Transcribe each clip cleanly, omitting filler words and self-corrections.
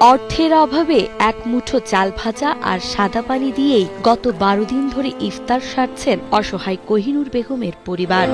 অর্থের অভাবে এক মুঠো চাল ভাজা আর সাদা পানি দিয়েই গত 12 দিন ধরে ইফতার সারছেন অসহায় কোহিনুর বেগমের পরিবার।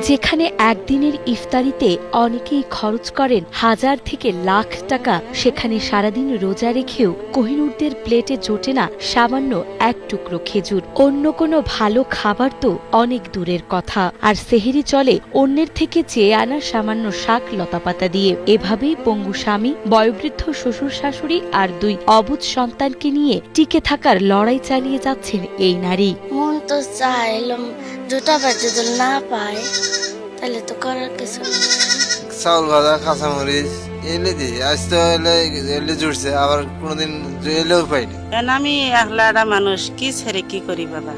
যেখানে একদিনের ইফতারিতে অনেকেই খরচ করেন হাজার থেকে লাখ টাকা, সেখানে সারাদিন রোজা রেখেও কোহিনুরদের প্লেটে জোটে না সামান্য এক টুকরো খেজুর। অন্য কোনো ভালো খাবার তো অনেক দূরের কথা, আর সেহেরি চলে অন্যের থেকে চেয়ে আনা সামান্য শাক লতাপাতা দিয়ে। এভাবেই পঙ্গু স্বামী, বয়োবৃদ্ধ শ্বশুর শাশুড়ি আর 2 অবুঝ সন্তানকে নিয়ে টিকে থাকার লড়াই চালিয়ে যাচ্ছেন এই নারী। মন তো চাইলাম দুটা বাজে যদি না পায় তাহলে তো করার কিছু নেই। চাউল ভাজা, কাঁচামরিচ এলে দিই, আজ তো এলে জুড়ছে, আবার কোনোদিন এলেও পাইনি। আমি একলাড়া মানুষ, কি ছেড়ে কি করি বাবা,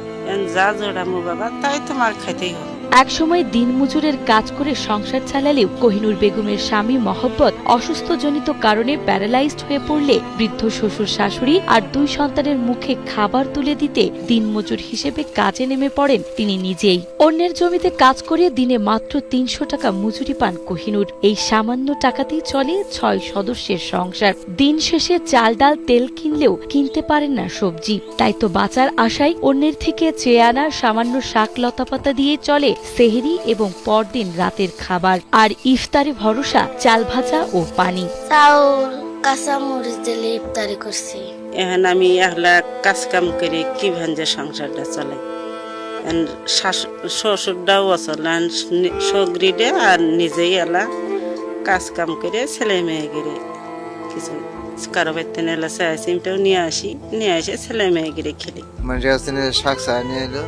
যা জোড়ামু বাবা তাই তোমার খাইতেই হবে। একসময় দিনমজুরের কাজ করে সংসার চালালেও কোহিনুর বেগমের স্বামী মহব্বত অসুস্থজনিত কারণে প্যারালাইজড হয়ে পড়লে বৃদ্ধ শ্বশুর শাশুড়ি আর 2 সন্তানের মুখে খাবার তুলে দিতে দিনমজুর হিসেবে কাজে নেমে পড়েন তিনি নিজেই। অন্যের জমিতে কাজ করে দিনে মাত্র 300 টাকা মজুরি পান কোহিনুর। এই সামান্য টাকাতেই চলে 6 সদস্যের সংসার। দিন শেষে চাল ডাল তেল কিনলেও কিনতে পারেন না সবজি, তাই তো বাঁচার আশায় অন্যের থেকে চেয়ে আনা সামান্য শাক লতাপাতা দিয়ে চলে সেহরি এবং পরদিন রাতের খাবার। আর ইফতারে ভরসা চাল ভাজা ও পানি। চাউল কাঁচা মরিচ দিলে ইফতারি করছি। এখন আমি একলা কাজ কাম করে কি ভাঞ্জে সংসারটা চলাই। শ্বশুরটাও চলেন সগরিডে, আর নিজেই এলা কাজ কাম করে ছেলে মেয়ে গিরে কিছু কারো বাড়িতে এলা চাই সিমটাও নিয়ে আসে ছেলে মেয়ে গিরে খেলি। মানুষের কাছে শাক চা নিয়ে এলো,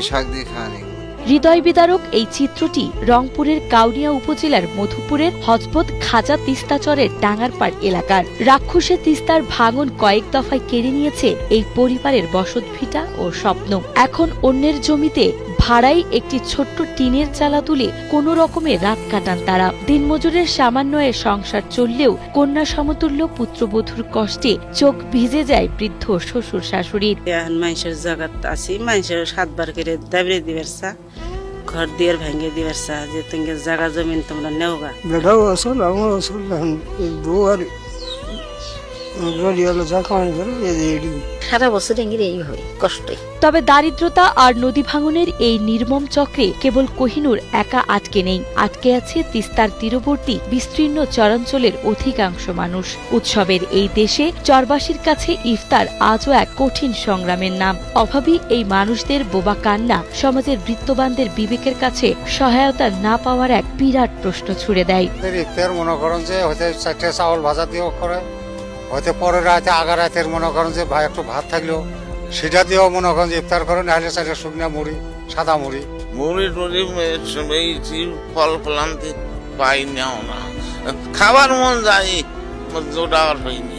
শাক দিয়ে খাওয়া নিয়ে। হৃদয় বিদারক এই চিত্রটি রংপুরের কাউনিয়া উপজেলার মধুপুরের হজবত খাজা তিস্তাচরের ডাঙ্গারপাড় এলাকার। রাক্ষসে তিস্তার ভাঙন কয়েক দফায় কেড়ে নিয়েছে এই পরিবারের বসতভিটা ও স্বপ্ন। এখন অন্যের জমিতে ভাড়াই একটি ছোট্ট টিনের চালা তুলে কোনো রকমে রাত কাটান তারা। দিনমজুরের সামান্য সংসার চললেও কন্যা সমতুল্য পুত্রবধূর কষ্টে চোখ ভিজে যায় বৃদ্ধ শ্বশুর শাশুড়ির। এখন মানুষের জগৎ আছি, মানুষের 7 বার করে দাবড়ে দিবার চা, ঘর দিয়ে ভেঙে দিবার চা, যে তুমি জায়গা জমিন তোমরা নেওগা। বেটাও আসল, আমার আসল, বউ আর সারা বছর এই হয় কষ্টে। তবে দারিদ্রতা আর নদী ভাঙনের এই নির্মম চক্রে কেবল কোহিনুর একা আটকে নেই, আটকে আছে তিস্তার তীরবর্তী বিস্তীর্ণ চরাঞ্চলের অধিকাংশ মানুষ। উৎসবের এই দেশে চরবাসীর কাছে ইফতার আজও এক কঠিন সংগ্রামের নাম। অভাবী এই মানুষদের বোবা কান্না সমাজের বৃত্তবানদের বিবেকের কাছে সহায়তা না পাওয়ার এক বিরাট প্রশ্ন ছুড়ে দেয়। ইফতার মনে করেন যে হয়তো 4টা চাউল ভাজা দিয়েও করে, হয়তো পরের রাতে আগা রাতের মনে করেন যে ভাই একটু ভাত থাকলেও সেটা দিয়েও মনে করেন যে ইফতার করে, নাহলে 4টা শুকনা মুড়ি, সাদা মুড়ি ফল ফলান্তি পাই নেও না, খাবার মন যায় জোটাবার পাইনি।